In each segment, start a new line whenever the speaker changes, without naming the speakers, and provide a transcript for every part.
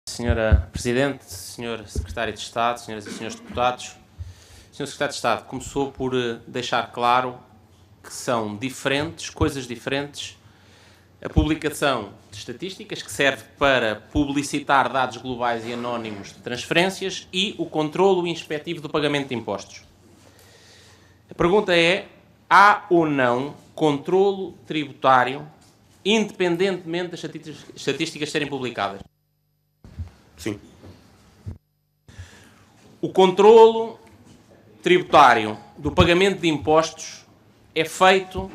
Senhora Presidente, Senhor Secretário de Estado, Senhoras e Senhores Deputados, Senhor Secretário de Estado começou por deixar claro que são diferentes, coisas diferentes, a publicação de estatísticas, que serve para publicitar dados globais e anónimos de transferências, e o controlo inspectivo do pagamento de impostos. A pergunta é: há ou não controlo tributário, independentemente das estatísticas serem publicadas?
Sim.
O controlo tributário do pagamento de impostos é feito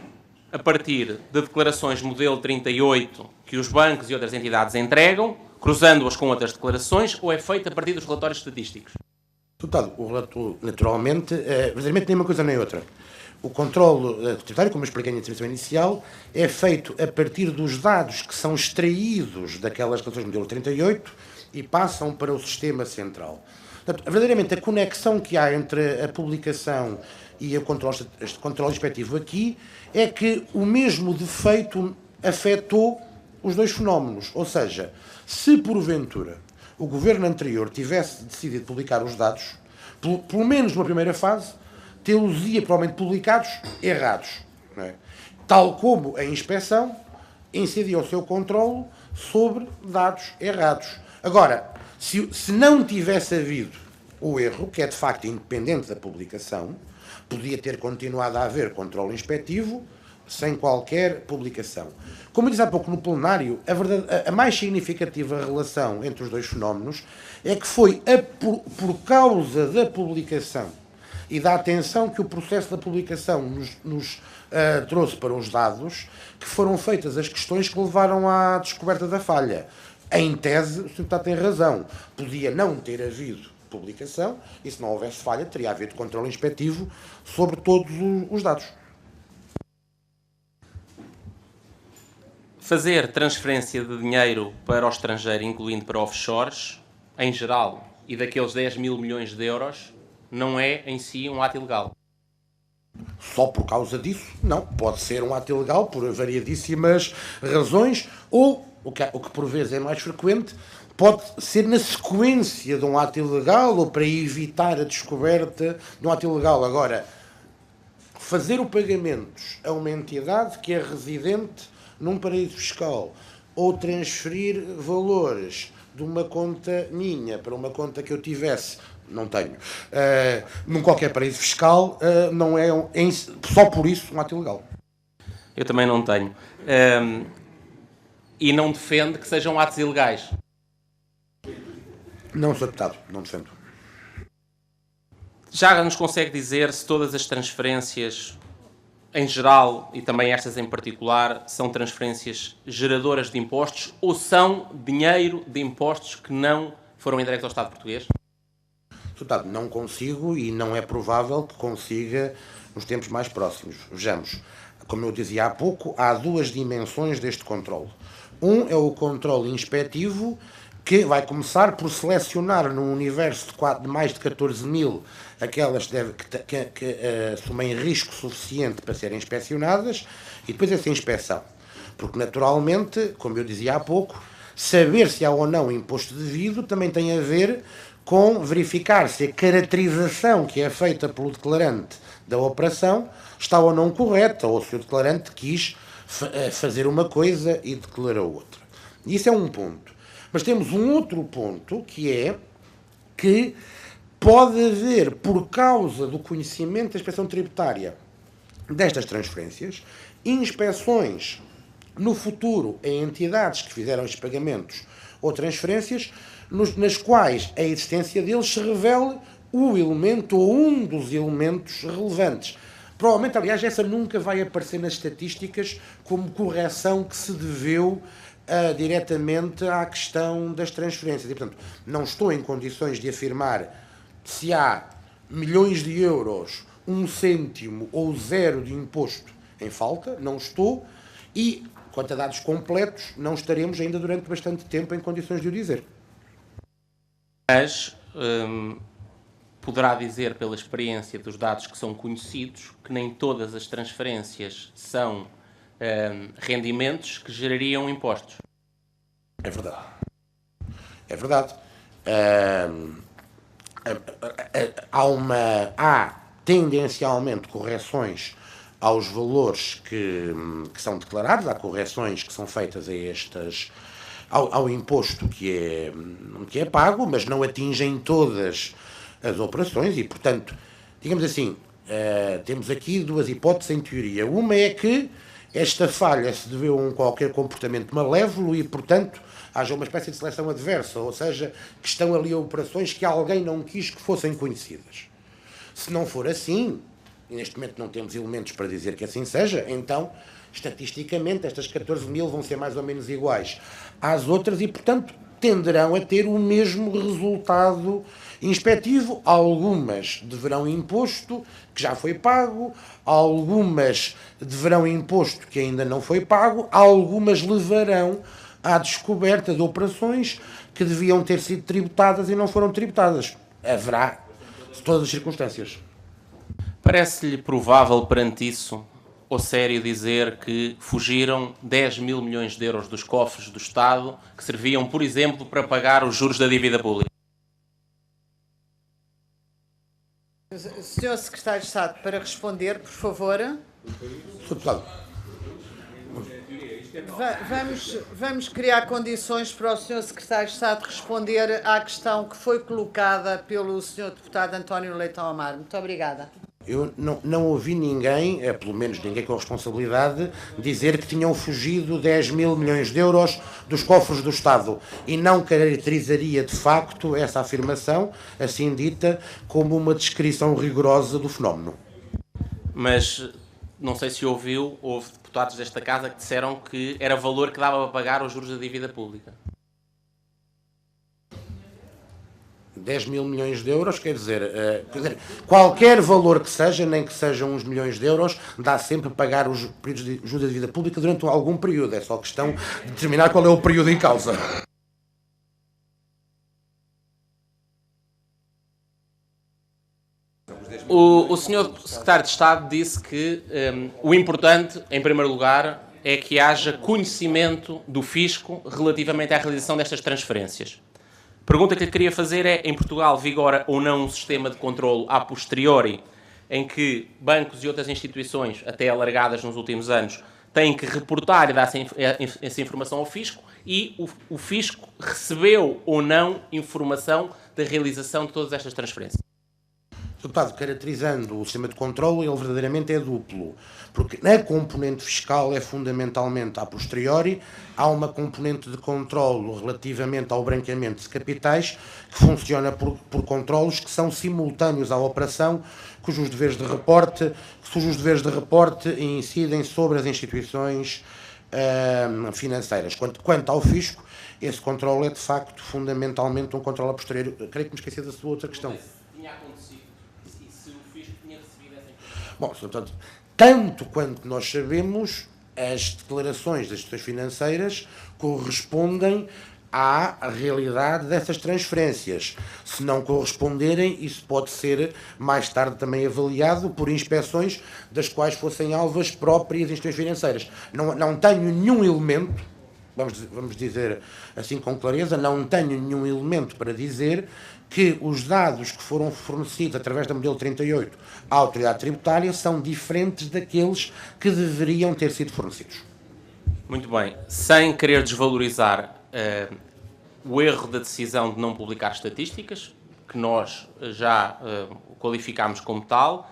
a partir de declarações modelo 38 que os bancos e outras entidades entregam, cruzando-as com outras declarações, ou é feito a partir dos relatórios estatísticos?
Deputado, o relator, naturalmente, verdadeiramente nem uma coisa nem outra. O controle tributário, como eu expliquei na intervenção inicial, é feito a partir dos dados que são extraídos daquelas declarações modelo 38 e passam para o sistema central. Portanto, verdadeiramente, a conexão que há entre a publicação e o controle inspectivo aqui é que o mesmo defeito afetou os dois fenómenos. Ou seja, se porventura o governo anterior tivesse decidido publicar os dados, pelo menos numa primeira fase, tê-los-ia provavelmente publicados errados. Não é? Tal como a inspeção incidia o seu controle sobre dados errados. Agora, se não tivesse havido o erro, que é de facto independente da publicação, podia ter continuado a haver controle inspectivo sem qualquer publicação. Como eu disse há pouco no plenário, a mais significativa relação entre os dois fenómenos é que foi por causa da publicação e da atenção que o processo da publicação nos trouxe para os dados que foram feitas as questões que levaram à descoberta da falha. Em tese, o Sr. Deputado tem razão. Podia não ter havido publicação e, se não houvesse falha, teria havido controle inspectivo sobre todos os dados.
Fazer transferência de dinheiro para o estrangeiro, incluindo para offshores, em geral, e daqueles 10 mil milhões de euros, não é em si um ato ilegal?
Só por causa disso, não. Pode ser um ato ilegal por variadíssimas razões, ou, o que por vezes é mais frequente, pode ser na sequência de um ato ilegal ou para evitar a descoberta de um ato ilegal. Agora, fazer o pagamento a uma entidade que é residente num paraíso fiscal ou transferir valores de uma conta minha para uma conta que eu tivesse, não tenho, num qualquer paraíso fiscal, não é só por isso um ato ilegal.
Eu também não tenho. E não defende que sejam atos ilegais?
Não, Sr. Deputado, não defendo.
Já nos consegue dizer se todas as transferências em geral, e também estas em particular, são transferências geradoras de impostos ou são dinheiro de impostos que não foram entregues ao Estado português?
Deputado, não consigo e não é provável que consiga nos tempos mais próximos. Vejamos, como eu dizia há pouco, há duas dimensões deste controle. Um é o controle inspectivo, que vai começar por selecionar num universo de mais de 14 mil aquelas que assumem risco suficiente para serem inspecionadas, e depois essa inspeção. Porque, naturalmente, como eu dizia há pouco, saber se há ou não imposto devido também tem a ver com verificar se a caracterização que é feita pelo declarante da operação está ou não correta, ou se o declarante quis fazer uma coisa e declarou outra. Isso é um ponto. Mas temos um outro ponto, que é que pode haver, por causa do conhecimento da inspeção tributária destas transferências, inspeções no futuro em entidades que fizeram estes pagamentos ou transferências, nas quais a existência deles se revele o elemento ou um dos elementos relevantes. Provavelmente, aliás, essa nunca vai aparecer nas estatísticas como correção que se deveu diretamente à questão das transferências. E, portanto, não estou em condições de afirmar se há milhões de euros, 1 cêntimo ou 0 de imposto em falta, não estou, e, quanto a dados completos, não estaremos ainda durante bastante tempo em condições de o dizer.
Mas poderá dizer, pela experiência dos dados que são conhecidos, que nem todas as transferências são rendimentos que gerariam impostos.
É verdade. É verdade. Há tendencialmente correções aos valores que são declarados, há correções que são feitas a estas, ao imposto que é pago, mas não atingem todas as operações e, portanto, digamos assim, temos aqui duas hipóteses em teoria. Uma é que esta falha se deveu a um qualquer comportamento malévolo e, portanto, haja uma espécie de seleção adversa, ou seja, que estão ali operações que alguém não quis que fossem conhecidas. Se não for assim, e neste momento não temos elementos para dizer que assim seja, então, estatisticamente, estas 14 mil vão ser mais ou menos iguais às outras e, portanto, tenderão a ter o mesmo resultado inspectivo. Algumas deverão imposto que já foi pago, algumas deverão imposto que ainda não foi pago, algumas levarão à descoberta de operações que deviam ter sido tributadas e não foram tributadas. Haverá todas as circunstâncias.
Parece-lhe provável perante isso, ou sério, dizer que fugiram 10 mil milhões de euros dos cofres do Estado que serviam, por exemplo, para pagar os juros da dívida pública?
Senhor Secretário de Estado, para responder, por favor.
Sr. Deputado.
Vamos criar condições para o Sr. Secretário de Estado responder à questão que foi colocada pelo Sr. Deputado António Leitão Amar. Muito obrigada.
Eu não ouvi ninguém, pelo menos ninguém com responsabilidade, dizer que tinham fugido 10 mil milhões de euros dos cofres do Estado e não caracterizaria de facto essa afirmação, assim dita, como uma descrição rigorosa do fenómeno.
Mas não sei se ouviu, houve deputados desta casa que disseram que era valor que dava para pagar os juros da dívida pública.
10 mil milhões de euros, quer dizer, qualquer valor que seja, nem que sejam uns milhões de euros, dá sempre para pagar os períodos de juros da dívida pública durante algum período. É só questão de determinar qual é o período em causa.
O Sr. Secretário de Estado disse que o importante, em primeiro lugar, é que haja conhecimento do fisco relativamente à realização destas transferências. A pergunta que lhe queria fazer é, em Portugal vigora ou não um sistema de controlo a posteriori, em que bancos e outras instituições, até alargadas nos últimos anos, têm que reportar e dar essa informação ao fisco, e o fisco recebeu ou não informação da realização de todas estas transferências?
Deputado, caracterizando o sistema de controle, ele verdadeiramente é duplo, porque na componente fiscal é fundamentalmente a posteriori, há uma componente de controlo relativamente ao branqueamento de capitais, que funciona por controlos que são simultâneos à operação, cujos deveres de reporte incidem sobre as instituições financeiras. Quanto ao fisco, esse controle é de facto fundamentalmente um controle a posteriori. Creio que me esqueci da sua outra questão. Bom, portanto, tanto quanto nós sabemos, as declarações das instituições financeiras correspondem à realidade dessas transferências. Se não corresponderem, isso pode ser mais tarde também avaliado por inspeções das quais fossem alvas próprias instituições financeiras. Não tenho nenhum elemento, vamos dizer assim com clareza, não tenho nenhum elemento para dizer que os dados que foram fornecidos através da modelo 38 à autoridade tributária são diferentes daqueles que deveriam ter sido fornecidos.
Muito bem. Sem querer desvalorizar o erro da decisão de não publicar estatísticas, que nós já qualificámos como tal,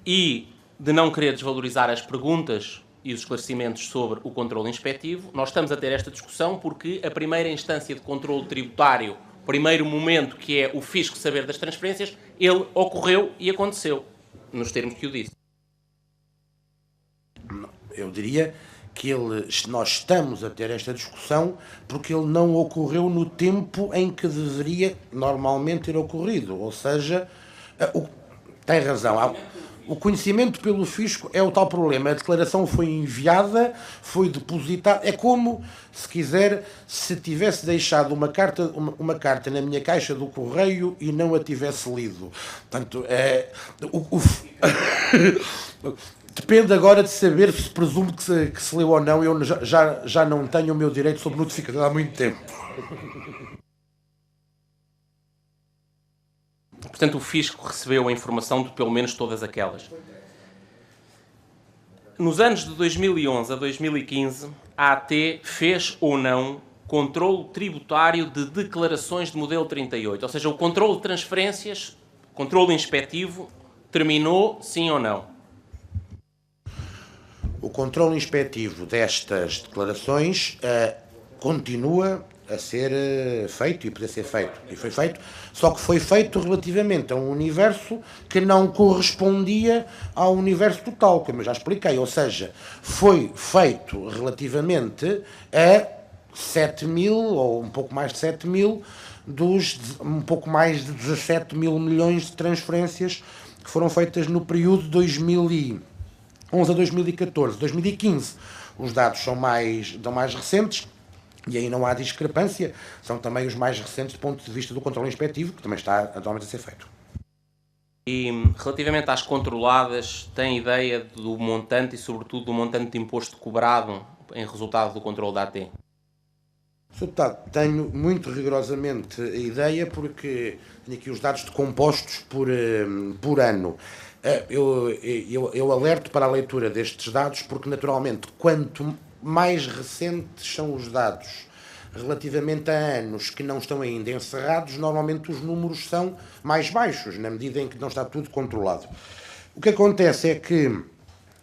e de não querer desvalorizar as perguntas e os esclarecimentos sobre o controle inspectivo, nós estamos a ter esta discussão porque a primeira instância de controle tributário, o primeiro momento, que é o fisco saber das transferências, ele ocorreu e aconteceu, nos termos que o disse.
Eu diria que nós estamos a ter esta discussão porque ele não ocorreu no tempo em que deveria normalmente ter ocorrido. Ou seja, tem razão. O conhecimento pelo fisco é o tal problema. A declaração foi enviada, foi depositada. É como, se quiser, se tivesse deixado uma carta na minha caixa do correio e não a tivesse lido. Portanto, depende agora de saber se presumo que se leu ou não. Eu já não tenho o meu direito sobre notificação há muito tempo.
Portanto, o Fisco recebeu a informação de pelo menos todas aquelas. Nos anos de 2011 a 2015, a AT fez ou não controle tributário de declarações de modelo 38, ou seja, o controle de transferências, controle inspectivo, terminou, sim ou não?
O controle inspectivo destas declarações continua a ser feito e poder ser feito. E foi feito, só que foi feito relativamente a um universo que não correspondia ao universo total, como eu já expliquei. Ou seja, foi feito relativamente a 7 mil, ou um pouco mais de 7 mil, dos um pouco mais de 17 mil milhões de transferências que foram feitas no período de 2011 a 2014. 2015, os dados são mais recentes, e aí não há discrepância, são também os mais recentes do ponto de vista do controle inspectivo, que também está atualmente a ser feito.
E relativamente às controladas, tem ideia do montante e sobretudo do montante de imposto cobrado em resultado do controle da AT?
Sr. Deputado, tenho muito rigorosamente a ideia, porque tenho aqui os dados de compostos por ano. Eu alerto para a leitura destes dados, porque naturalmente quanto mais recentes são os dados relativamente a anos que não estão ainda encerrados, normalmente os números são mais baixos, na medida em que não está tudo controlado. O que acontece é que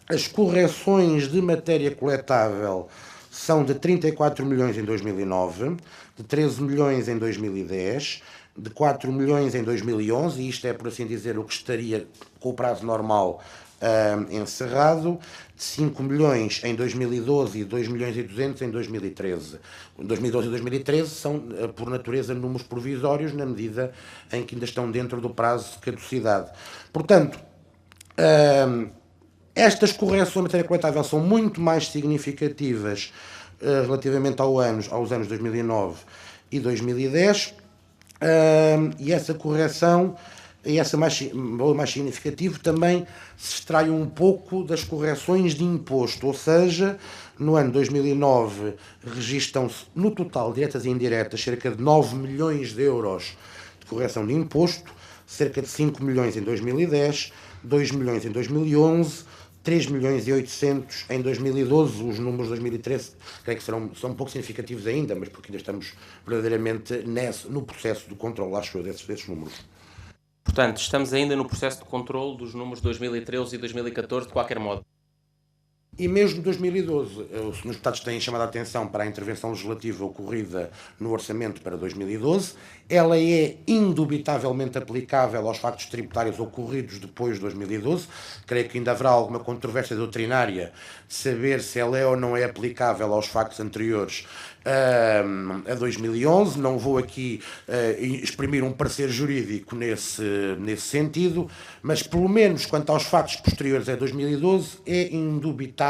as correções de matéria coletável são de 34 milhões em 2009, de 13 milhões em 2010, de 4 milhões em 2011, e isto é, por assim dizer, o que estaria com o prazo normal encerrado, de 5 milhões em 2012 e 2 milhões e 200 em 2013. 2012 e 2013 são, por natureza, números provisórios, na medida em que ainda estão dentro do prazo de caducidade. Portanto, estas correções de matéria coletável são muito mais significativas relativamente aos anos 2009 e 2010, e essa correção e esse valor mais significativo também se extrai um pouco das correções de imposto, ou seja, no ano 2009 registram-se no total, diretas e indiretas, cerca de 9 milhões de euros de correção de imposto, cerca de 5 milhões em 2010, 2 milhões em 2011, 3 milhões e 800 em 2012, os números de 2013 creio que são um pouco significativos ainda, mas porque ainda estamos verdadeiramente no processo do controle, acho eu, desses números.
Portanto, estamos ainda no processo de controle dos números de 2013 e 2014, de qualquer modo.
E mesmo 2012, os senhores deputados têm chamado a atenção para a intervenção legislativa ocorrida no orçamento para 2012. Ela é indubitavelmente aplicável aos factos tributários ocorridos depois de 2012. Creio que ainda haverá alguma controvérsia doutrinária de saber se ela é ou não é aplicável aos factos anteriores a 2011. Não vou aqui exprimir um parecer jurídico nesse sentido, mas pelo menos quanto aos factos posteriores a 2012, é indubitável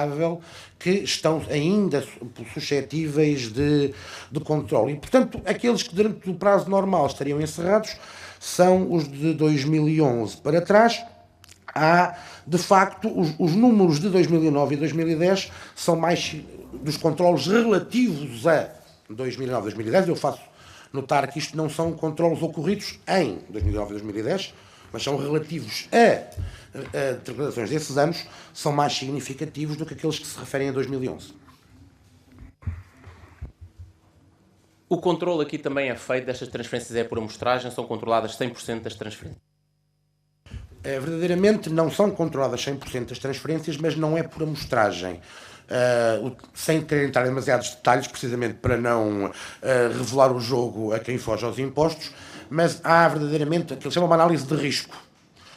que estão ainda suscetíveis de controle. E, portanto, aqueles que durante o prazo normal estariam encerrados são os de 2011 para trás. Há, de facto, os números de 2009 e 2010 são mais dos controles relativos a 2009 e 2010. Eu faço notar que isto não são controles ocorridos em 2009 e 2010, mas são relativos a declarações desses anos, são mais significativos do que aqueles que se referem a 2011.
O controle aqui também é feito, destas transferências é por amostragem, são controladas 100% das transferências?
Verdadeiramente não são controladas 100% das transferências, mas não é por amostragem. Sem querer entrar em demasiados detalhes, precisamente para não revelar o jogo a quem foge aos impostos, mas há verdadeiramente aquilo que se chama uma análise de risco.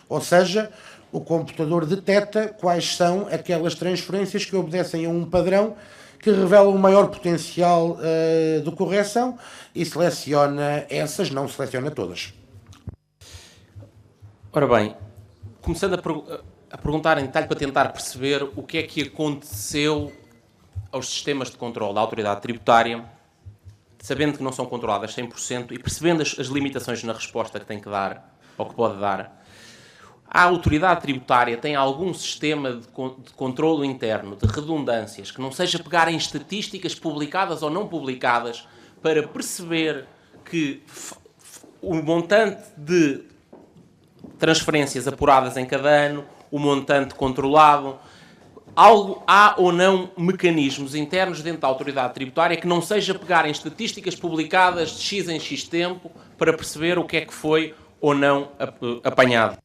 Ou seja, o computador detecta quais são aquelas transferências que obedecem a um padrão que revela um maior potencial de correção e seleciona essas, não seleciona todas.
Ora bem, começando a perguntar em detalhe para tentar perceber o que é que aconteceu aos sistemas de controle da autoridade tributária, sabendo que não são controladas 100% e percebendo as limitações na resposta que tem que dar, ou que pode dar, a autoridade tributária tem algum sistema de controlo interno, de redundâncias, que não seja pegar em estatísticas publicadas ou não publicadas para perceber que o montante de transferências apuradas em cada ano, o montante controlado. Há ou não mecanismos internos dentro da autoridade tributária que não seja pegar em estatísticas publicadas de X em X tempo para perceber o que é que foi ou não apanhado?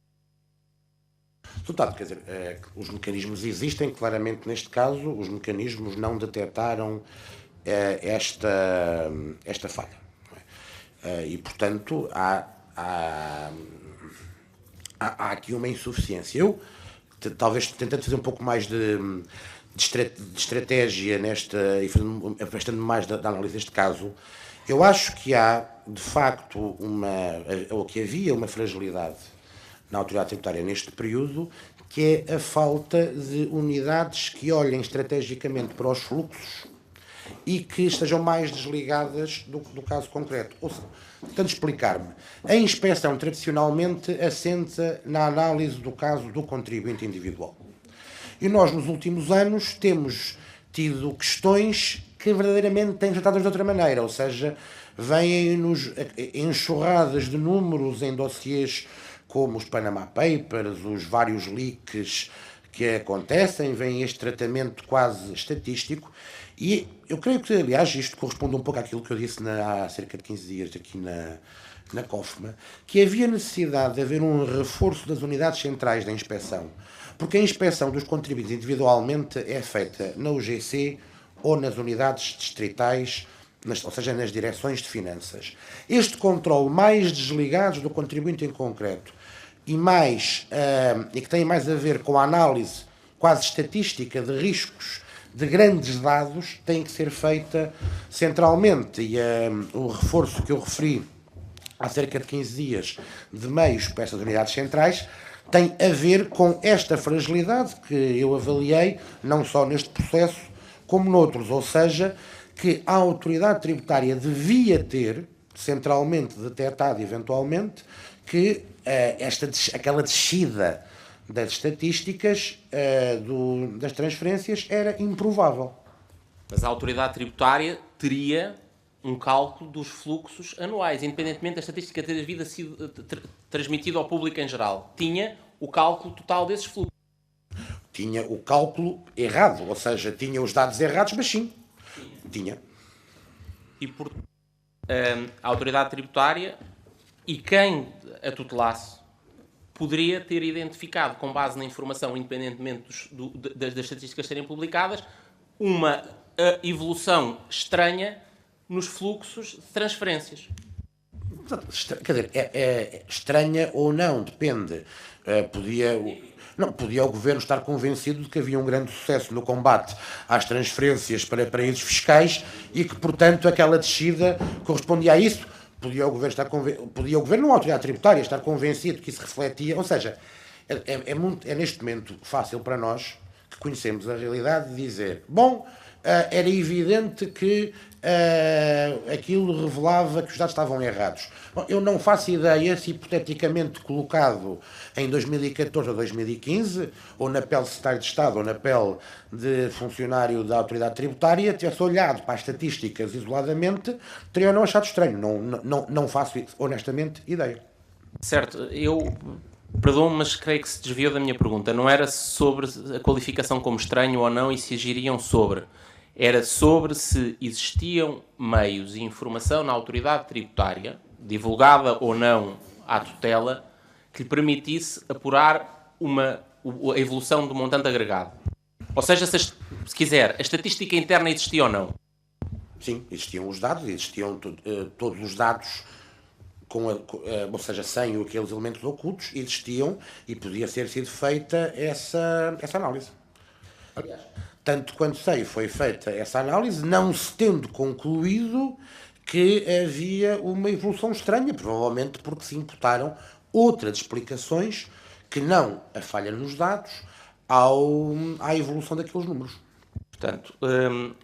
Deputado, quer dizer, os mecanismos existem, claramente neste caso, os mecanismos não detectaram esta falha. E, portanto, há aqui uma insuficiência. Eu, talvez tentando fazer um pouco mais de estratégia e afastando mais da análise deste caso, eu acho que há, de facto, ou que havia uma fragilidade na autoridade tributária neste período, que é a falta de unidades que olhem estrategicamente para os fluxos e que estejam mais desligadas do caso concreto. Ou seja, tentando explicar-me, a inspeção tradicionalmente assenta na análise do caso do contribuinte individual. E nós, nos últimos anos, temos tido questões que verdadeiramente têm tratadas de outra maneira, ou seja, vêm-nos enxurradas de números em dossiês como os Panama Papers, os vários leaks que acontecem, vem este tratamento quase estatístico. E eu creio que, aliás, isto corresponde um pouco àquilo que eu disse há cerca de 15 dias aqui na COFMA, que havia necessidade de haver um reforço das unidades centrais da inspeção, porque a inspeção dos contribuintes individualmente é feita na UGC ou nas unidades distritais, ou seja, nas direções de finanças. Este controle mais desligados do contribuinte em concreto e que tem mais a ver com a análise quase estatística de riscos de grandes dados tem que ser feita centralmente, e o reforço que eu referi há cerca de 15 dias de meios para essas unidades centrais tem a ver com esta fragilidade que eu avaliei não só neste processo como noutros, ou seja, que a autoridade tributária devia ter centralmente detectado eventualmente que aquela descida das estatísticas das transferências era improvável.
Mas a autoridade tributária teria um cálculo dos fluxos anuais, independentemente da estatística ter sido transmitida ao público em geral. Tinha o cálculo total desses fluxos.
Tinha o cálculo errado, ou seja, tinha os dados errados, mas sim, tinha.
E por a autoridade tributária e quem a tutelasse poderia ter identificado, com base na informação, independentemente das estatísticas serem publicadas, uma evolução estranha nos fluxos de transferências.
Quer dizer, é estranha ou não, depende. Podia o Governo estar convencido de que havia um grande sucesso no combate às transferências para paraísos fiscais e que, portanto, aquela descida correspondia a isso. Podia o Governo, não a autoridade tributária, estar convencido que isso refletia. Ou seja, é neste momento fácil para nós, que conhecemos a realidade, de dizer, bom, era evidente que aquilo revelava que os dados estavam errados. Bom, eu não faço ideia se, hipoteticamente colocado em 2014 ou 2015, ou na pele de secretário de Estado, ou na pele de funcionário da autoridade tributária, tivesse olhado para as estatísticas isoladamente, teria ou não achado estranho. Não faço, honestamente, ideia.
Certo, perdoe-me, mas creio que se desviou da minha pergunta. Não era sobre a qualificação como estranho ou não e se agiriam sobre. Era sobre se existiam meios e informação na autoridade tributária, divulgada ou não à tutela, que lhe permitisse apurar a evolução do montante agregado. Ou seja, se quiser, a estatística interna existia ou não?
Sim, existiam os dados, existiam todos os dados, ou seja, sem aqueles elementos ocultos, existiam e podia ter sido feita essa análise. Aliás, tanto quanto sei, foi feita essa análise, não se tendo concluído que havia uma evolução estranha, provavelmente porque se imputaram outras explicações que não a falha nos dados à evolução daqueles números.
Portanto,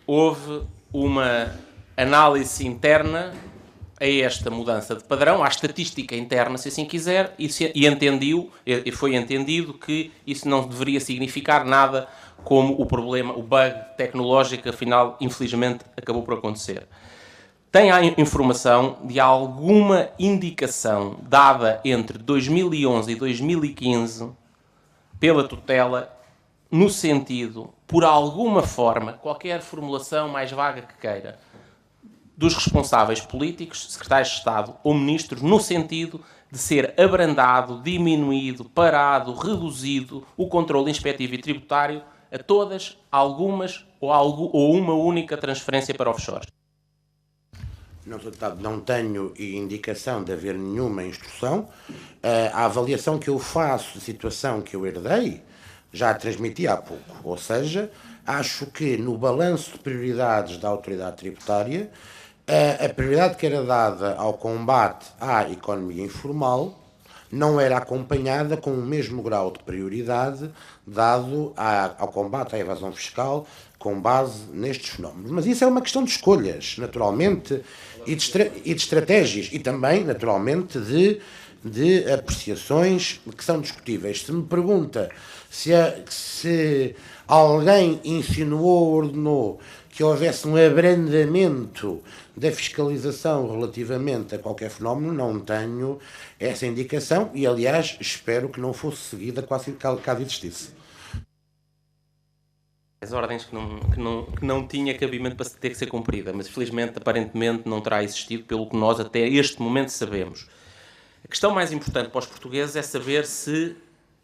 houve uma análise interna a esta mudança de padrão, à estatística interna, se assim quiser, e foi entendido que isso não deveria significar nada como o problema, o bug tecnológico, afinal, infelizmente, acabou por acontecer. tem a informação de alguma indicação dada entre 2011 e 2015 pela tutela no sentido, por alguma forma, qualquer formulação mais vaga que queira, dos responsáveis políticos, secretários de Estado ou ministros, no sentido de ser abrandado, diminuído, parado, reduzido o controle inspectivo e tributário a todas, algumas ou uma única transferência para offshore?
Não, deputado, não tenho indicação de haver nenhuma instrução. A avaliação que eu faço da situação que eu herdei já a transmiti há pouco. Ou seja, acho que no balanço de prioridades da autoridade tributária, a prioridade que era dada ao combate à economia informal não era acompanhada com o mesmo grau de prioridade dado ao combate à evasão fiscal com base nestes fenómenos. Mas isso é uma questão de escolhas, naturalmente, e de estratégias, e também, naturalmente, de apreciações que são discutíveis. Se me pergunta se alguém insinuou ou ordenou que houvesse um abrandamento da fiscalização relativamente a qualquer fenómeno, não tenho essa indicação e, aliás, espero que não fosse seguida quase caso existisse.
As ordens que não tinha cabimento para ter que ser cumprida, mas felizmente, aparentemente, não terá existido, pelo que nós até este momento sabemos. A questão mais importante para os portugueses é saber se,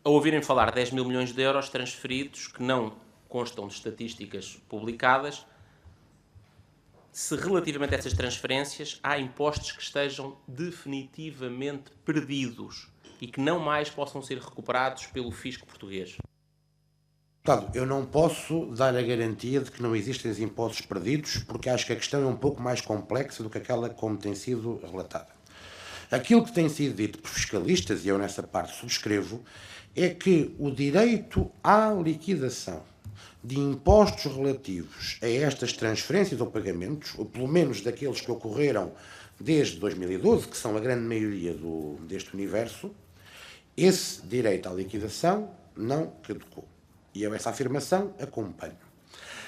ao ouvirem falar 10 mil milhões de euros transferidos, que não constam de estatísticas publicadas, se relativamente a essas transferências há impostos que estejam definitivamente perdidos e que não mais possam ser recuperados pelo fisco português.
Deputado, eu não posso dar a garantia de que não existem impostos perdidos, porque acho que a questão é um pouco mais complexa do que aquela como tem sido relatada. Aquilo que tem sido dito por fiscalistas, e eu nessa parte subscrevo, é que o direito à liquidação de impostos relativos a estas transferências ou pagamentos, ou pelo menos daqueles que ocorreram desde 2012, que são a grande maioria deste universo, esse direito à liquidação não caducou. E eu essa afirmação acompanho.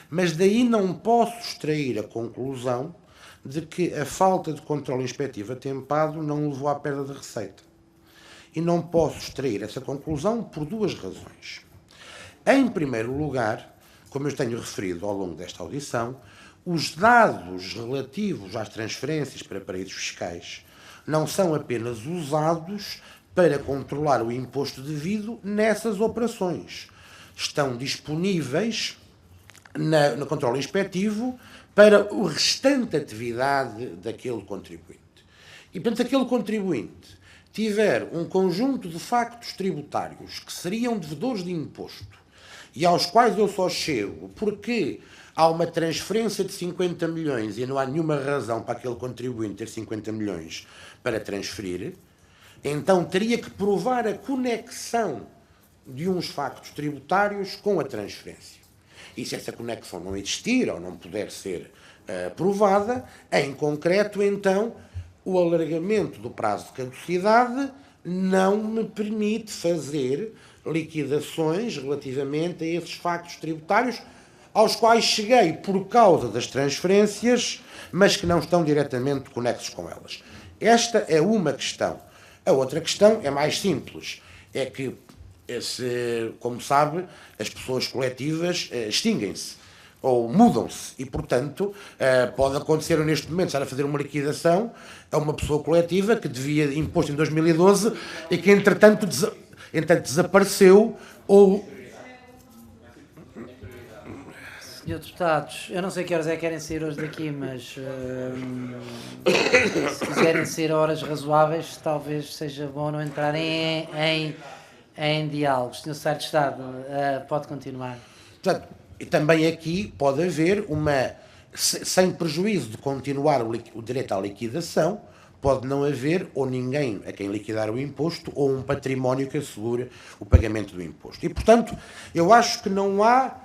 Mas daí não posso extrair a conclusão de que a falta de controle inspectivo atempado não levou à perda de receita. E não posso extrair essa conclusão por duas razões. Em primeiro lugar, como eu tenho referido ao longo desta audição, os dados relativos às transferências para paraísos fiscais não são apenas usados para controlar o imposto devido nessas operações. Estão disponíveis no controle inspectivo para o restante atividade daquele contribuinte. E, portanto, aquele contribuinte tiver um conjunto de factos tributários que seriam devedores de imposto e aos quais eu só chego porque há uma transferência de 50 milhões e não há nenhuma razão para aquele contribuinte ter 50 milhões para transferir, então teria que provar a conexão de uns factos tributários com a transferência. E se essa conexão não existir ou não puder ser provada, em concreto, então, o alargamento do prazo de caducidade não me permite fazer liquidações relativamente a esses factos tributários aos quais cheguei por causa das transferências, mas que não estão diretamente conexos com elas. Esta é uma questão. A outra questão é mais simples. É que, como sabe, as pessoas coletivas extinguem-se ou mudam-se e, portanto, pode acontecer neste momento estar a fazer uma liquidação a uma pessoa coletiva que devia imposto em 2012 e que, entretanto, desapareceu ou...
Senhores deputados, eu não sei que horas é que querem sair hoje daqui, mas se quiserem ser horas razoáveis, talvez seja bom não entrarem em diálogo. Senhor Secretário de Estado, pode continuar.
Portanto, e também aqui pode haver sem prejuízo de continuar o direito à liquidação, pode não haver ou ninguém a quem liquidar o imposto ou um património que assegure o pagamento do imposto. E, portanto, eu acho que não há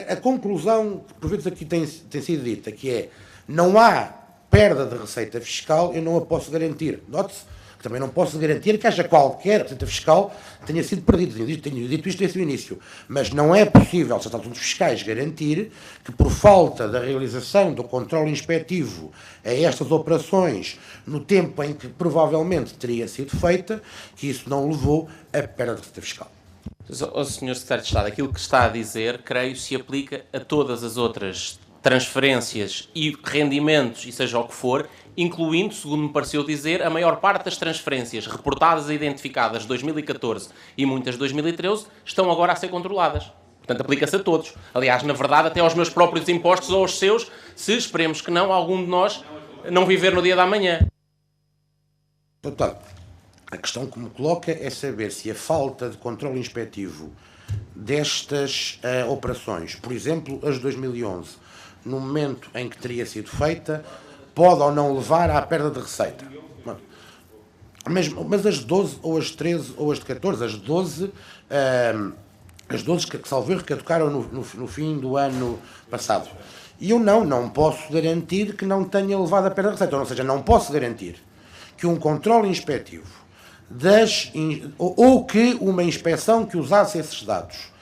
a conclusão que por vezes aqui tem sido dita, que é não há perda de receita fiscal, eu não a posso garantir. Note-se Também não posso garantir que haja qualquer receita fiscal que tenha sido perdida. Tenho dito isto desde o início. Mas não é possível, aos assuntos fiscais, garantir que, por falta da realização do controle inspectivo a estas operações no tempo em que provavelmente teria sido feita, que isso não levou a perda de receita fiscal.
Ó Sr. Secretário de Estado, aquilo que está a dizer, creio, se aplica a todas as outras transferências e rendimentos, e seja o que for, incluindo, segundo me pareceu dizer, a maior parte das transferências reportadas e identificadas de 2014 e muitas de 2013 estão agora a ser controladas. Portanto, aplica-se a todos. Aliás, na verdade, até aos meus próprios impostos ou aos seus, se esperemos que não, algum de nós não viver no dia da manhã.
Portanto, a questão que me coloca é saber se a falta de controle inspectivo destas operações, por exemplo, as de 2011, no momento em que teria sido feita, pode ou não levar à perda de receita. Mas as 12, ou as 13, ou as de 14, as 12 que, salvo erro, que tocaram no fim do ano passado. E eu não posso garantir que não tenha levado à perda de receita. Ou seja, não posso garantir que um controle inspectivo ou que uma inspeção que usasse esses dados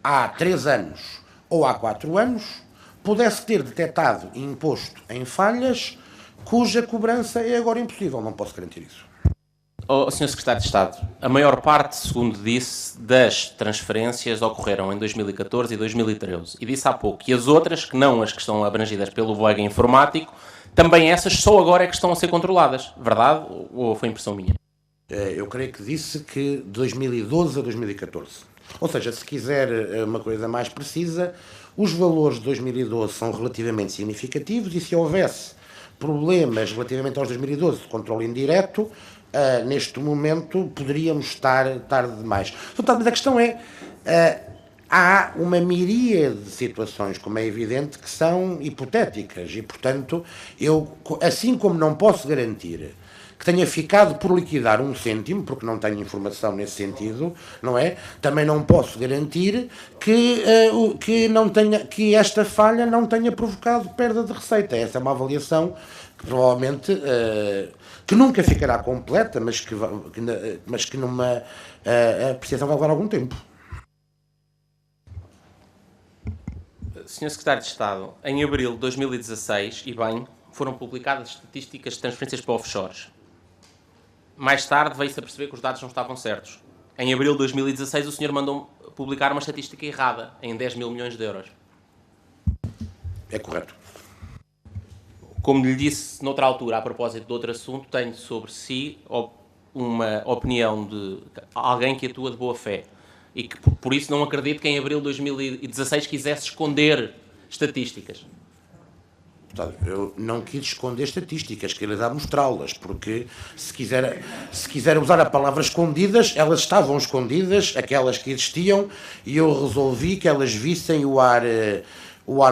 há 3 anos ou há 4 anos pudesse ter detectado e imposto em falhas cuja cobrança é agora impossível. Não posso garantir isso.
Sr. Secretário de Estado, a maior parte, segundo disse, das transferências ocorreram em 2014 e 2013. E disse há pouco que as outras, que não as que estão abrangidas pelo bug informático, também essas só agora é que estão a ser controladas. Verdade ou foi impressão minha?
Eu creio que disse que de 2012 a 2014. Ou seja, se quiser uma coisa mais precisa, os valores de 2012 são relativamente significativos e se houvesse problemas relativamente aos 2012 de controle indireto, neste momento poderíamos estar tarde demais. Portanto, mas a questão é, há uma miríade de situações, como é evidente, que são hipotéticas e, portanto, eu, assim como não posso garantir que tenha ficado por liquidar 1 cêntimo, porque não tenho informação nesse sentido, não é? Também não posso garantir que esta falha não tenha provocado perda de receita. Essa é uma avaliação que provavelmente que nunca ficará completa, mas que numa apreciação vai levar algum tempo.
Sr. Secretário de Estado, em abril de 2016, e bem, foram publicadas estatísticas de transferências para offshores. Mais tarde veio-se a perceber que os dados não estavam certos. Em abril de 2016, o senhor mandou publicar uma estatística errada, em 10 mil milhões de euros.
É correto.
Como lhe disse noutra altura, a propósito de outro assunto, tenho sobre si uma opinião de alguém que atua de boa fé. E que, por isso, não acredito que em abril de 2016 quisesse esconder estatísticas.
Eu não quis esconder estatísticas, queria dar mostrá-las, porque se quiser usar a palavra escondidas, elas estavam escondidas, aquelas que existiam, e eu resolvi que elas vissem o ar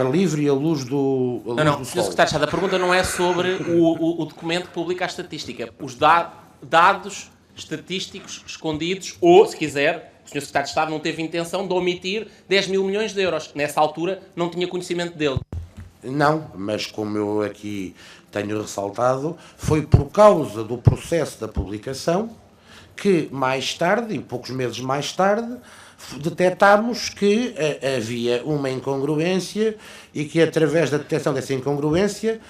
livre e a luz do sol.
Não, Sr. Secretário de Estado, a pergunta não é sobre o documento que publica a estatística. Os dados estatísticos escondidos, ou, se quiser, o Sr. Secretário de Estado não teve intenção de omitir 10 mil milhões de euros. Nessa altura, não tinha conhecimento dele.
Não, mas como eu aqui tenho ressaltado, foi por causa do processo da publicação que mais tarde, e poucos meses mais tarde, detectámos que havia uma incongruência e que através da detecção dessa incongruência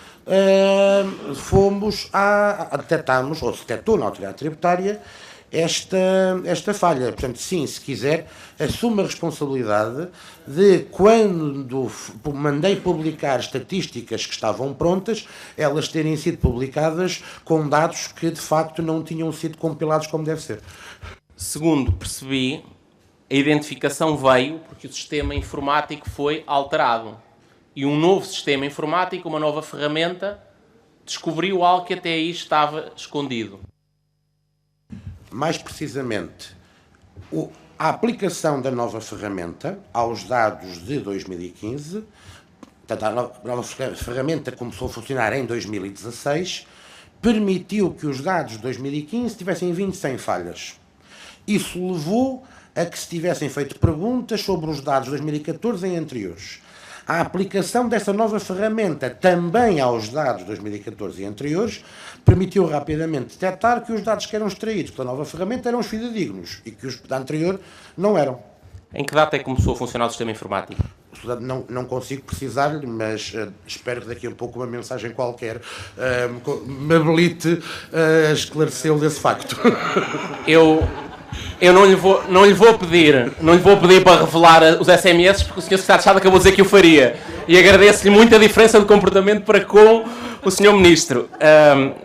detectámos, ou se detectou na autoridade tributária, esta falha. Portanto, sim, se quiser, assumo a responsabilidade de, quando mandei publicar estatísticas que estavam prontas, elas terem sido publicadas com dados que, de facto, não tinham sido compilados como deve ser.
Segundo percebi, a identificação veio porque o sistema informático foi alterado. E um novo sistema informático, uma nova ferramenta, descobriu algo que até aí estava escondido.
Mais precisamente, a aplicação da nova ferramenta aos dados de 2015, portanto, a nova ferramenta começou a funcionar em 2016, permitiu que os dados de 2015 tivessem vindo sem falhas. Isso levou a que se tivessem feito perguntas sobre os dados de 2014 em anteriores. A aplicação dessa nova ferramenta também aos dados de 2014 e anteriores permitiu rapidamente detectar que os dados que eram extraídos pela nova ferramenta eram os fidedignos e que os da anterior não eram.
Em que data é que começou a funcionar o sistema informático?
Não consigo precisar-lhe, mas espero que daqui a pouco uma mensagem qualquer me habilite a esclarecê-lo desse facto.
Eu não lhe vou pedir para revelar os SMS, porque o Sr. Secretário de Estado acabou de dizer que o faria. E agradeço-lhe muito a diferença de comportamento para com o Sr. Ministro.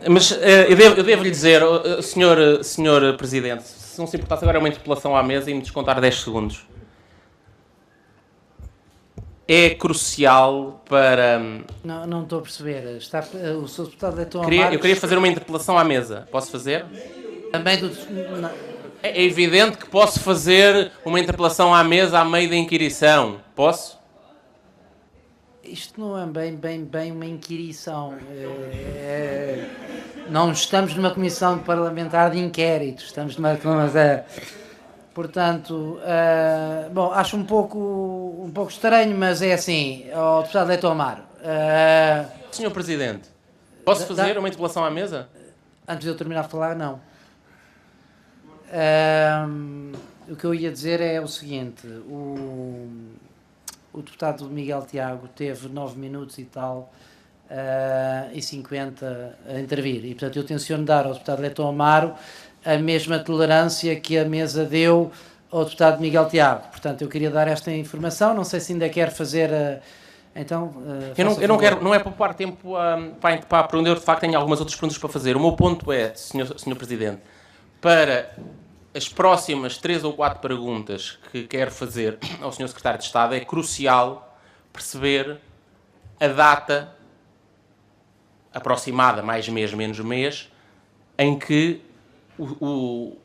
Mas eu devo lhe dizer, Sr. Presidente, se não se importasse agora uma interpelação à mesa e me descontar 10 segundos. É crucial para...
Não estou a perceber. O Sr. Deputado Leitão Amaro...
Eu queria fazer uma interpelação à mesa. Posso fazer?
Também do...
É evidente que posso fazer uma interpelação à mesa a meio da inquirição. Posso?
Isto não é bem uma inquirição. Não estamos numa comissão parlamentar de inquérito. Estamos numa... Portanto, bom, acho um pouco estranho, mas é assim, ao deputado Leitão Amaro.
Sr. Presidente, posso fazer uma interpelação à mesa?
Antes de eu terminar de falar, não. O que eu ia dizer é o seguinte, o deputado Miguel Tiago teve 9 minutos e tal, e 50 a intervir, e portanto eu tenciono dar ao deputado Leitão Amaro a mesma tolerância que a mesa deu ao deputado Miguel Tiago. Portanto, eu queria dar esta informação, não sei se ainda quer fazer... Então,
eu não quero, não é poupar tempo para a pergunta, eu de facto tenho algumas outras perguntas para fazer. O meu ponto é, Sr. Presidente, para as próximas 3 ou 4 perguntas que quero fazer ao Sr. Secretário de Estado, é crucial perceber a data aproximada, mais mês, menos mês, em que o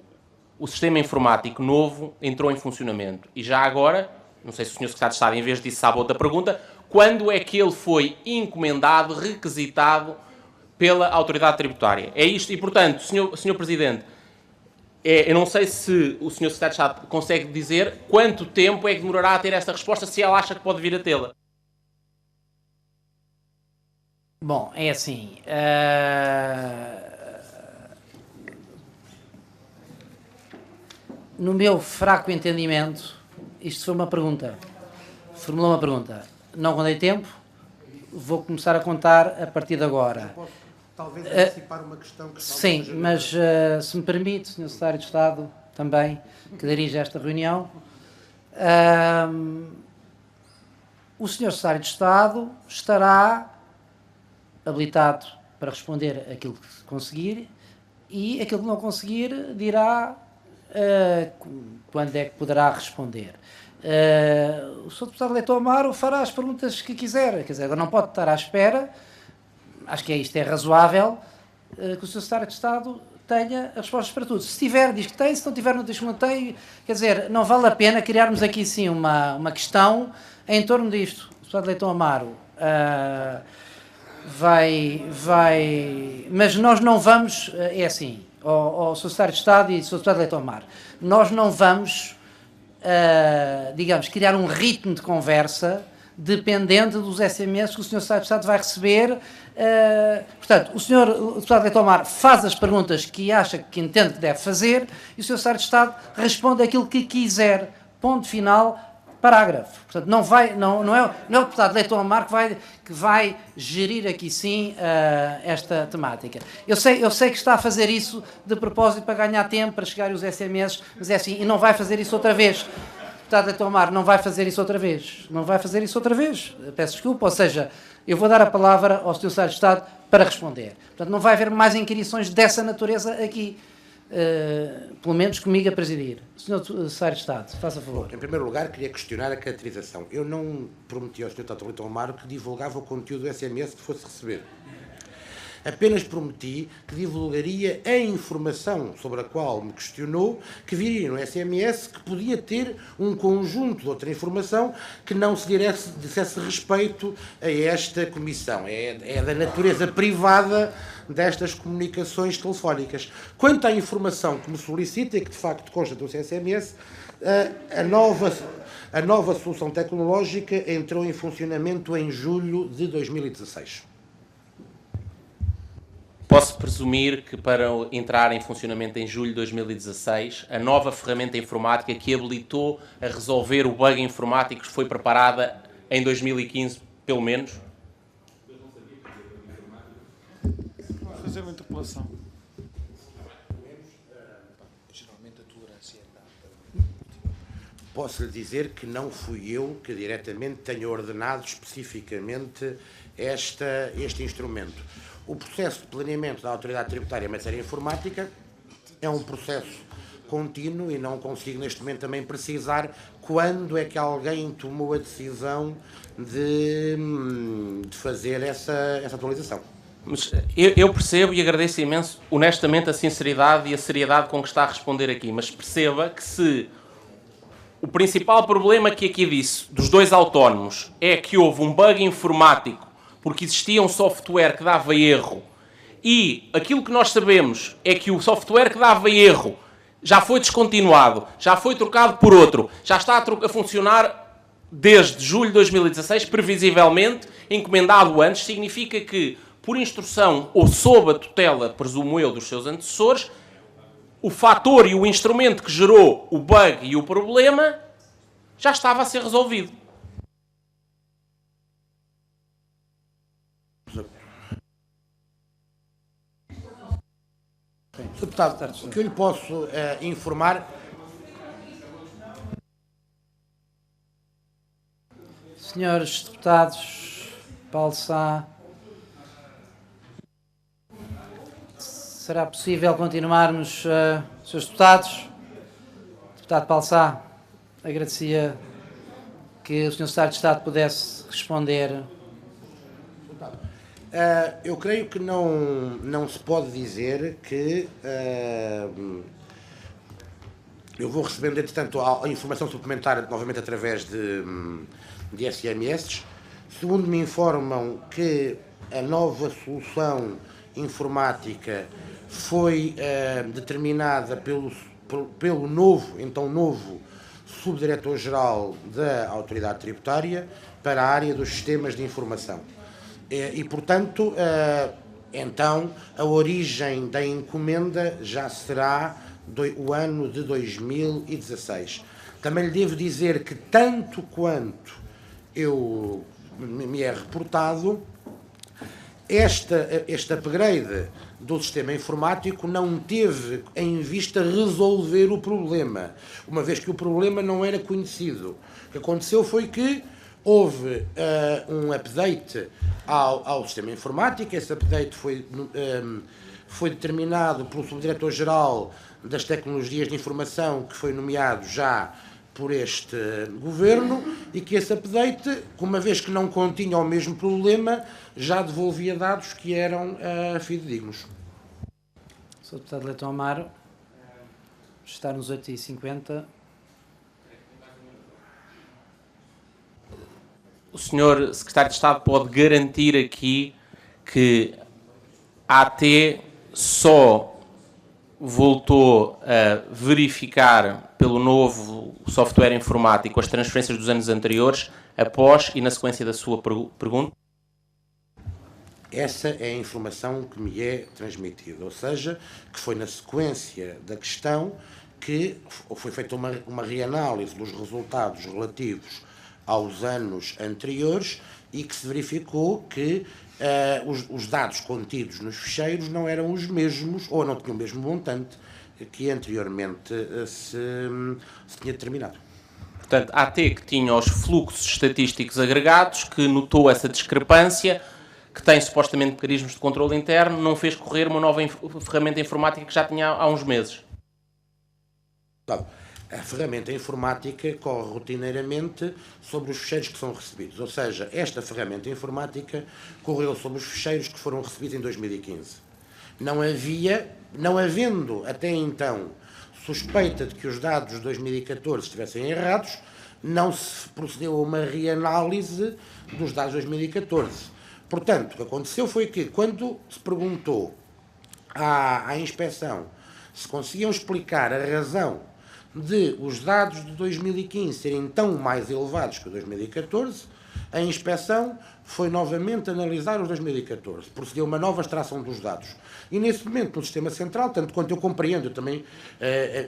sistema informático novo entrou em funcionamento. E já agora, não sei se o Sr. Secretário de Estado, em vez disso, sabe outra pergunta, quando é que ele foi encomendado, requisitado pela autoridade tributária? É isto, e portanto, Sr. Presidente, eu não sei se o Sr. Secretário de Estado consegue dizer quanto tempo é que demorará a ter esta resposta, se ela acha que pode vir a tê-la.
Bom, é assim... No meu fraco entendimento, isto foi uma pergunta. Formulou uma pergunta. Não contei tempo, vou começar a contar a partir de agora.
Posso, talvez, antecipar uma questão que...
Sim, mas se me permite, Sr. Secretário de Estado, também, que dirige esta reunião, o Sr. Secretário de Estado estará habilitado para responder aquilo que conseguir e aquilo que não conseguir dirá quando é que poderá responder. O Sr. Deputado Leitão Amaro fará as perguntas que quiser, quer dizer, agora não pode estar à espera, acho que isto é razoável, que o Sr. Secretário de Estado tenha as respostas para tudo. Se tiver, diz que tem, se não tiver, não diz que não tem, quer dizer, não vale a pena criarmos aqui sim uma questão em torno disto. O Deputado Leitão Amaro mas nós não vamos, é assim, ao Sr. Secretário de Estado e ao Sr. Deputado Leitão Amaro, nós não vamos, digamos, criar um ritmo de conversa dependente dos SMS que o Sr. Secretário de Estado vai receber. Portanto, o Sr. Deputado Leitão Amaro faz as perguntas que acha, que entende que deve fazer, e o Sr. Secretário de Estado responde aquilo que quiser. Ponto final, parágrafo. Portanto, não é o deputado Leitão Amaro que vai gerir aqui sim esta temática. Eu sei que está a fazer isso de propósito para ganhar tempo, para chegar os SMS, mas é assim, e não vai fazer isso outra vez. Deputado Leitão Amaro, não vai fazer isso outra vez. Não vai fazer isso outra vez. Peço desculpa, ou seja, eu vou dar a palavra ao Sr. Secretário de Estado para responder. Portanto, não vai haver mais inquirições dessa natureza aqui. Pelo menos comigo a presidir. Sr. Secretário de Estado, faça favor.
Em primeiro lugar, queria questionar a caracterização. Eu não prometi ao Sr. Deputado Leitão Amaro que divulgava o conteúdo do SMS que fosse receber. Apenas prometi que divulgaria a informação sobre a qual me questionou, que viria no SMS, que podia ter um conjunto de outra informação que não se dissesse respeito a esta comissão. É da natureza privada destas comunicações telefónicas. Quanto à informação que me solicita, e que de facto consta do SMS, a nova solução tecnológica entrou em funcionamento em julho de 2016.
Posso presumir que para entrar em funcionamento em julho de 2016, a nova ferramenta informática que habilitou a resolver o bug informático foi preparada em 2015, pelo menos?
Vou fazer uma interpelação.
Posso lhe dizer que não fui eu que diretamente tenha ordenado especificamente este instrumento. O processo de planeamento da Autoridade Tributária em matéria informática é um processo contínuo e não consigo neste momento também precisar quando é que alguém tomou a decisão de fazer essa atualização.
Mas eu percebo e agradeço imenso, honestamente, a sinceridade e a seriedade com que está a responder aqui, mas perceba que se o principal problema que aqui disse dos dois autónomos é que houve um bug informático porque existia um software que dava erro e aquilo que nós sabemos é que o software que dava erro já foi descontinuado, já foi trocado por outro, já está a funcionar desde julho de 2016, previsivelmente, encomendado antes, significa que, por instrução ou sob a tutela, presumo eu, dos seus antecessores, o fator e o instrumento que gerou o bug e o problema já estava a ser resolvido.
Sr. Deputado, o que eu lhe posso informar...
Senhores deputados, Paulo Sá, será possível continuarmos, senhores deputados? Deputado Paulo Sá, agradecia que o Sr. Secretário de Estado pudesse responder.
Eu creio que não se pode dizer que eu vou recebendo, entretanto, a informação suplementar novamente através de SMS. Segundo me informam que a nova solução informática foi determinada pelo novo Subdiretor-Geral da Autoridade Tributária para a área dos sistemas de informação. E, portanto, então, a origem da encomenda já será o ano de 2016. Também lhe devo dizer que, tanto quanto me é reportado, este upgrade do sistema informático não teve em vista resolver o problema, uma vez que o problema não era conhecido. O que aconteceu foi que houve um update ao sistema informático. Esse update foi determinado pelo Subdiretor-Geral das Tecnologias de Informação, que foi nomeado já por este governo, e que esse update, uma vez que não continha o mesmo problema, já devolvia dados que eram fidedignos.
Sr. Deputado Leitão Amaro, está nos 8h50.
O Sr. Secretário de Estado pode garantir aqui que a AT só voltou a verificar pelo novo software informático as transferências dos anos anteriores após e na sequência da sua pergunta?
Essa é a informação que me é transmitida, ou seja, que foi na sequência da questão que foi feita uma reanálise dos resultados relativos aos anos anteriores e que se verificou que os dados contidos nos ficheiros não eram os mesmos, ou não tinham o mesmo montante que anteriormente se tinha determinado.
Portanto, a AT que tinha os fluxos estatísticos agregados, que notou essa discrepância, que tem supostamente mecanismos de controle interno, não fez correr uma nova ferramenta informática que já tinha há uns meses.
A ferramenta informática corre rotineiramente sobre os ficheiros que são recebidos. Ou seja, esta ferramenta informática correu sobre os ficheiros que foram recebidos em 2015. Não havendo até então suspeita de que os dados de 2014 estivessem errados, não se procedeu a uma reanálise dos dados de 2014. Portanto, o que aconteceu foi que, quando se perguntou à inspeção se conseguiam explicar a razão de os dados de 2015 serem tão mais elevados que o 2014, a inspeção foi novamente analisar os 2014, procedeu uma nova extração dos dados. E nesse momento, no sistema central, tanto quanto eu compreendo, também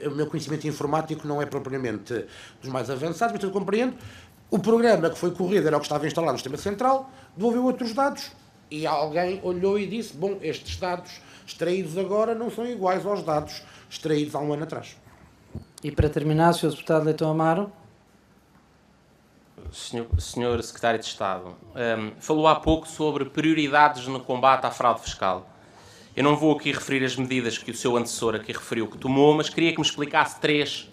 o meu conhecimento informático não é propriamente dos mais avançados, mas eu compreendo, o programa que foi corrido era o que estava instalado no sistema central, devolveu outros dados, e alguém olhou e disse, bom, estes dados extraídos agora não são iguais aos dados extraídos há um ano atrás.
E para terminar, Sr. Deputado Leitão Amaro.
Senhor Secretário de Estado, falou há pouco sobre prioridades no combate à fraude fiscal. Eu não vou aqui referir as medidas que o seu antecessor aqui referiu que tomou, mas queria que me explicasse 3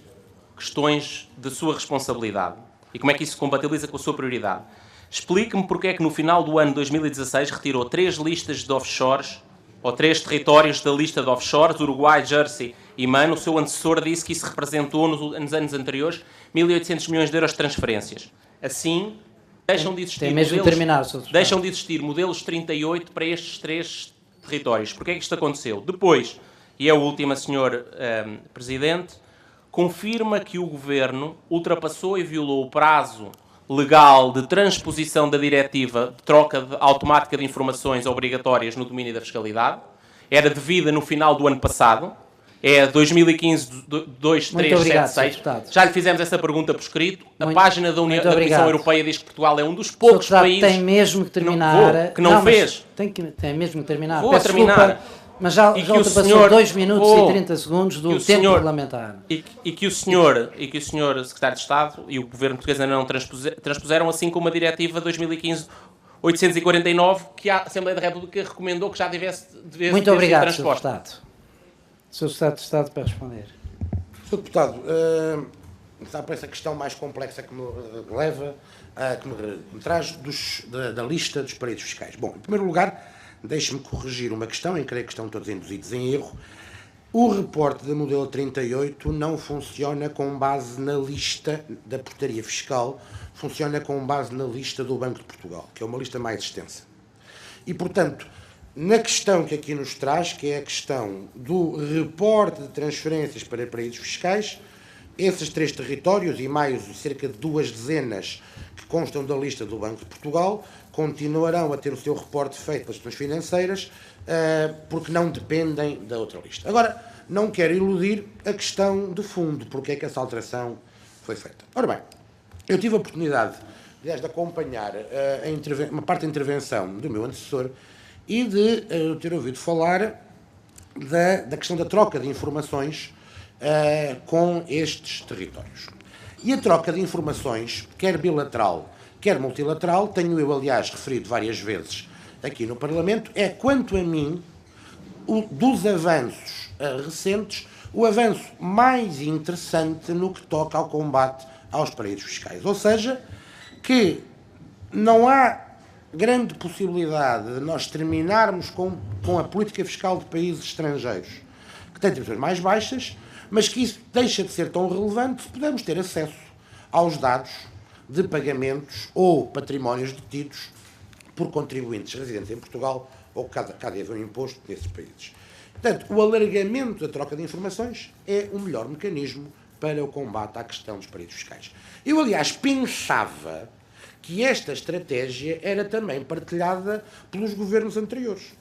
questões de sua responsabilidade e como é que isso se compatibiliza com a sua prioridade. Explique-me porque é que no final do ano 2016 retirou 3 listas de offshores, ou 3 territórios da lista de offshores, Uruguai, Jersey e Man. O seu antecessor disse que isso representou nos anos anteriores 1.800 milhões de euros de transferências. Assim, deixam de existir modelos 38 para estes 3 territórios. Porquê é que isto aconteceu? Depois, e é a última, Sr. Presidente, confirma que o Governo ultrapassou e violou o prazo legal de transposição da diretiva de troca automática de informações obrigatórias no domínio da fiscalidade. Era devida no final do ano passado. É 2015-2376. Já lhe fizemos essa pergunta por escrito. A página da Comissão Europeia diz que Portugal é um dos poucos países...
Tem mesmo que terminar.
Que não fez.
Tem mesmo que terminar.
Vou terminar.
Desculpa, mas já ultrapassou 2 minutos e 30 segundos do tempo parlamentar.
E que o senhor Secretário de Estado e o Governo português ainda não transpuseram, assim como a Diretiva 2015-849, que a Assembleia da República recomendou que já devesse
Muito obrigado, Sr. Deputado. Sr. Secretário de Estado, para responder.
Sr. Deputado, está para essa questão mais complexa que me leva, que me traz da lista dos paraísos fiscais. Bom, em primeiro lugar, deixe-me corrigir uma questão, em creio que estão todos induzidos em erro. O reporte da modelo 38 não funciona com base na lista da portaria fiscal, funciona com base na lista do Banco de Portugal, que é uma lista mais extensa. E, portanto, na questão que aqui nos traz, que é a questão do reporte de transferências para paraísos fiscais, esses 3 territórios e mais cerca de 2 dezenas que constam da lista do Banco de Portugal continuarão a ter o seu reporte feito pelas instituições financeiras porque não dependem da outra lista. Agora, não quero iludir a questão de fundo, porque é que essa alteração foi feita. Ora bem, eu tive a oportunidade, aliás, de acompanhar uma parte da intervenção do meu antecessor e de ter ouvido falar da questão da troca de informações com estes territórios. E a troca de informações, quer bilateral, quer multilateral, tenho eu, aliás, referido várias vezes aqui no Parlamento, é, quanto a mim, dos avanços recentes, o avanço mais interessante no que toca ao combate aos paraísos fiscais. Ou seja, que não há grande possibilidade de nós terminarmos com a política fiscal de países estrangeiros que têm tributações mais baixas, mas que isso deixa de ser tão relevante se pudermos ter acesso aos dados de pagamentos ou patrimónios detidos por contribuintes residentes em Portugal ou que cada haver um imposto nesses países. Portanto, o alargamento da troca de informações é o melhor mecanismo para o combate à questão dos paraísos fiscais. Eu, aliás, pensava que esta estratégia era também partilhada pelos governos anteriores.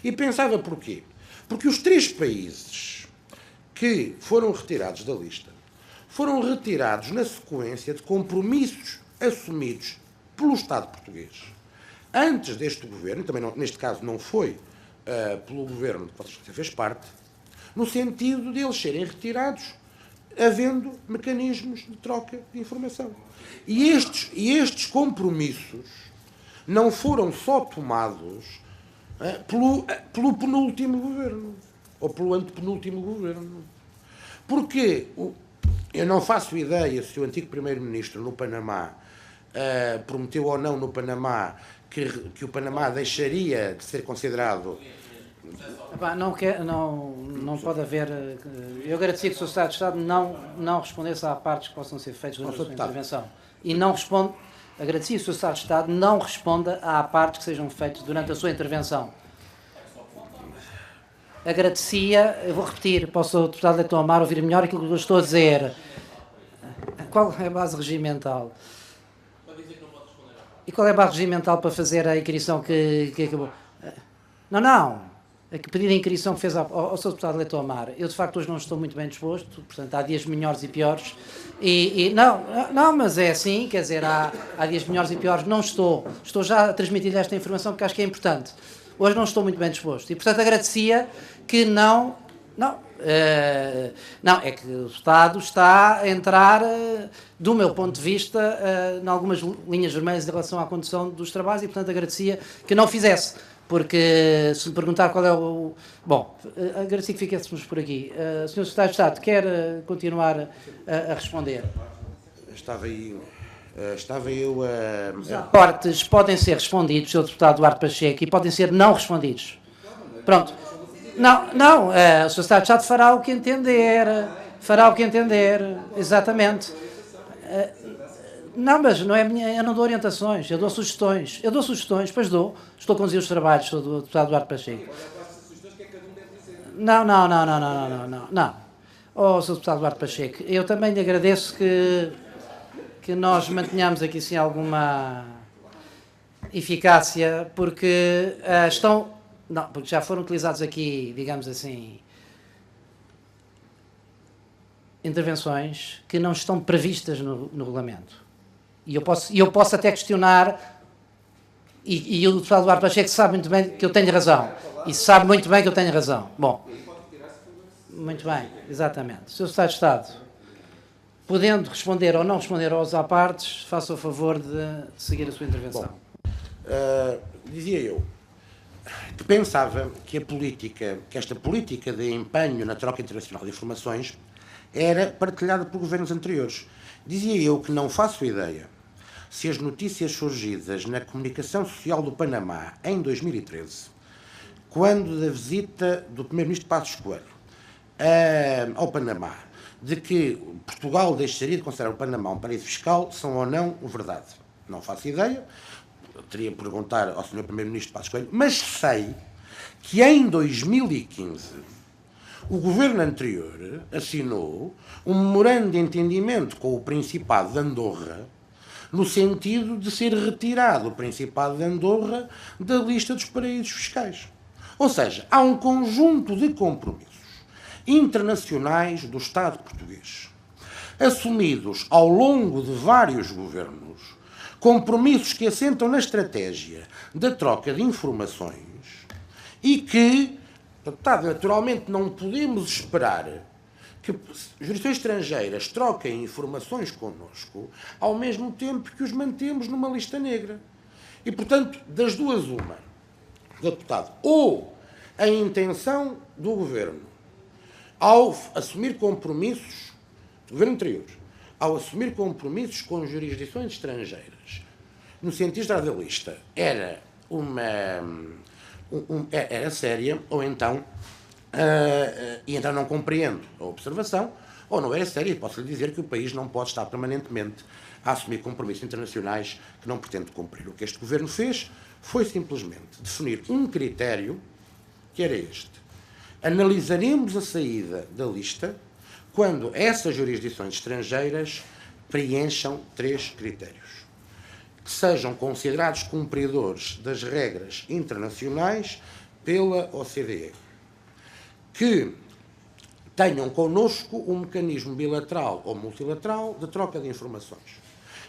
E pensava porquê? Porque os 3 países que foram retirados da lista foram retirados na sequência de compromissos assumidos pelo Estado português antes deste governo, também não, neste caso não foi pelo governo de que você fez parte, no sentido de eles serem retirados havendo mecanismos de troca de informação. E estes compromissos não foram só tomados pelo penúltimo governo, ou pelo antepenúltimo governo. Porque Eu não faço ideia se o antigo primeiro-ministro no Panamá prometeu ou não no Panamá que o Panamá deixaria de ser considerado...
Epá, não pode haver... Eu agradecia que o Sr. Secretário de Estado não respondesse a partes que possam ser feitas durante a sua intervenção. E não responde... Agradecia que o Sr. Secretário de Estado não responda a partes que sejam feitas durante a sua intervenção. Agradecia, eu vou repetir, para o Sr. Deputado Leitão Amar ouvir melhor aquilo que eu estou a dizer. Qual é a base regimental? E qual é a base regimental para fazer a inquirição que acabou? Não. A pedido de inquirição que fez ao Sr. Deputado Leitão Amar, eu de facto hoje não estou muito bem disposto, portanto há dias melhores e piores, não, mas é assim, quer dizer, há dias melhores e piores, não estou já a transmitir esta informação porque acho que é importante. Hoje não estou muito bem disposto e, portanto, agradecia que não, é que o Estado está a entrar, do meu ponto de vista, em algumas linhas vermelhas em relação à condução dos trabalhos e, portanto, agradecia que não fizesse, porque se me perguntar qual é o... Bom, agradecia que ficássemos por aqui. Sr. Secretário de Estado, quer continuar a responder?
Estava eu a...
Os aportes podem ser respondidos, Sr. Deputado Duarte Pacheco, e podem ser não respondidos. Pronto. Não, o Sr. Secretário de Estado fará o que entender, exatamente. Não, mas não é eu não dou orientações, eu dou sugestões, pois dou. Estou a conduzir os trabalhos do Deputado Duarte Pacheco. Não. Sr. Deputado Duarte Pacheco, eu também lhe agradeço que nós mantenhamos aqui sim alguma eficácia, porque porque já foram utilizados aqui, digamos assim, intervenções que não estão previstas no regulamento. E eu posso até questionar, e o deputado Duarte Pacheco sabe muito bem que eu tenho razão. Bom, muito bem, exatamente. Sr. Secretário de Estado, podendo responder ou não responder aos apartes, faça o favor de seguir a sua intervenção.
Dizia eu que pensava que esta política de empenho na troca internacional de informações era partilhada por governos anteriores. Dizia eu que não faço ideia se as notícias surgidas na comunicação social do Panamá em 2013, quando da visita do primeiro-ministro Passos Coelho ao Panamá, de que Portugal deixaria de considerar o Panamá um paraíso fiscal, são ou não verdade. Não faço ideia, teria que perguntar ao Sr. Primeiro-Ministro Passos Coelho, mas sei que em 2015 o governo anterior assinou um memorando de entendimento com o Principado de Andorra, no sentido de ser retirado o Principado de Andorra da lista dos paraísos fiscais. Ou seja, há um conjunto de compromissos internacionais do Estado português, assumidos ao longo de vários governos, compromissos que assentam na estratégia da troca de informações e que, naturalmente, não podemos esperar que jurisdições estrangeiras troquem informações connosco ao mesmo tempo que os mantemos numa lista negra. E, portanto, das duas uma, deputado, ou a intenção do governo ao assumir compromissos, do governo anterior, ao assumir compromissos com jurisdições estrangeiras, no sentido de estar da lista, era séria, ou então, e então não compreendo a observação, ou não era séria, e posso lhe dizer que o país não pode estar permanentemente a assumir compromissos internacionais que não pretende cumprir. O que este governo fez foi simplesmente definir um critério, que era este. Analisaremos a saída da lista quando essas jurisdições estrangeiras preencham 3 critérios. Que sejam considerados cumpridores das regras internacionais pela OCDE. Que tenham connosco um mecanismo bilateral ou multilateral de troca de informações.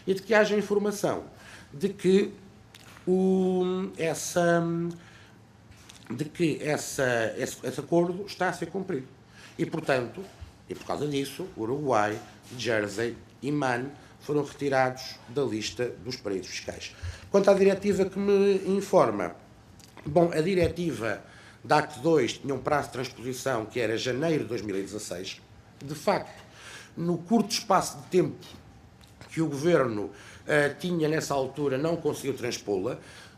E de que haja informação de que esse acordo está a ser cumprido. E, portanto, e por causa disso, Uruguai, Jersey e Man foram retirados da lista dos paraísos fiscais. Quanto à diretiva que me informa, bom, a diretiva DAC 2 tinha um prazo de transposição que era janeiro de 2016. De facto, no curto espaço de tempo que o Governo tinha nessa altura, não conseguiu transpô-la.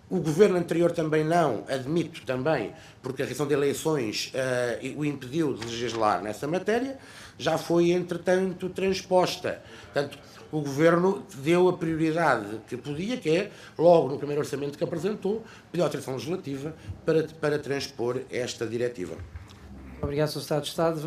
O Governo anterior também não, admito também, porque a questão de eleições o impediu de legislar nessa matéria, já foi, entretanto, transposta. Portanto, o Governo deu a prioridade que podia, que é, logo no primeiro orçamento que apresentou, pediu autorização legislativa para transpor esta diretiva.
Obrigado, Sr. Secretário de Estado.